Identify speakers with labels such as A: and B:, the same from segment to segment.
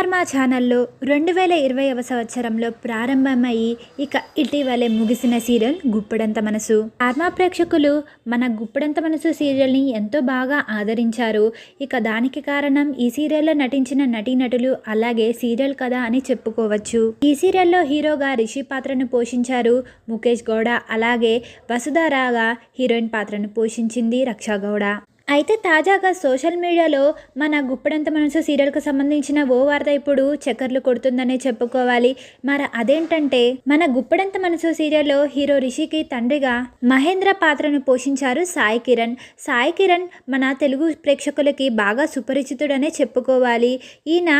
A: Star మా ఛానల్లో 2020వ సంవత్సరంలో ప్రారంభమయ్యి ఇక ఇటీవలే ముగిసిన సీరియల్ గుప్పెడంత మనసు. స్టార్ మా ప్రేక్షకులు మన గుప్పెడంత మనసు సీరియల్ని ఎంతో బాగా ఆదరించారు. ఇక దానికి కారణం ఈ సీరియల్లో నటించిన నటీనటులు అలాగే సీరియల్ కథ అని చెప్పుకోవచ్చు. ఈ సీరియల్లో హీరోగా రిషి పాత్రను పోషించారు ముఖేష్ గౌడ, అలాగే వసుధారాగా హీరోయిన్ పాత్రను పోషించింది రక్షా గౌడ. అయితే తాజాగా సోషల్ మీడియాలో మన గుప్పెడంత మనసు సీరియల్కు సంబంధించిన ఓ వార్త ఇప్పుడు చక్కర్లు కొడుతుందనే చెప్పుకోవాలి. మరి అదేంటంటే మన గుప్పెడంత మనసు సీరియల్లో హీరో రిషికి తండ్రిగా మహేంద్ర పాత్రను పోషించారు సాయి కిరణ్. సాయి కిరణ్ మన తెలుగు ప్రేక్షకులకి బాగా సుపరిచితుడనే చెప్పుకోవాలి. ఈయన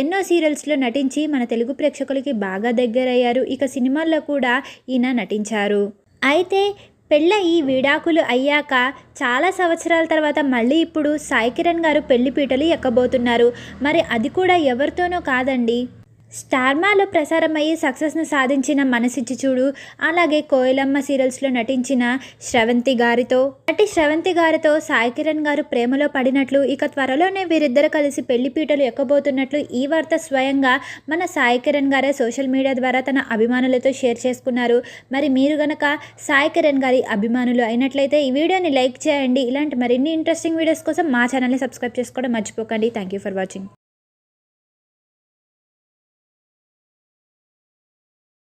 A: ఎన్నో సీరియల్స్లో నటించి మన తెలుగు ప్రేక్షకులకి బాగా దగ్గరయ్యారు. ఇక సినిమాల్లో కూడా ఈయన నటించారు. అయితే పెళ్ళయి విడాకులు అయ్యాక చాలా సంవత్సరాల తర్వాత మళ్ళీ ఇప్పుడు సాయి కిరణ్ గారు పెళ్లి పీటలు ఎక్కబోతున్నారు. మరి అది కూడా ఎవరితోనో కాదండి, స్టార్ మాలో ప్రసారమయ్యి సక్సెస్ను సాధించిన మనసిచ్చి చూడు, అలాగే కోయిలమ్మ సీరియల్స్లో నటించిన శ్రవంతి గారితో సాయి కిరణ్ గారు ప్రేమలో పడినట్లు, ఇక త్వరలోనే వీరిద్దరు కలిసి పెళ్లి పీటలు ఎక్కబోతున్నట్లు ఈ వార్త స్వయంగా మన సాయి కిరణ్ గారే సోషల్ మీడియా ద్వారా తన అభిమానులతో షేర్ చేసుకున్నారు. మరి మీరు గనక సాయి కిరణ్ గారి అభిమానులు అయినట్లయితే ఈ వీడియోని లైక్ చేయండి. ఇలాంటి మరిన్ని ఇంట్రెస్టింగ్ వీడియోస్ కోసం మా ఛానల్ని సబ్స్క్రైబ్ చేసుకోవడం మర్చిపోకండి. Thank you for watching.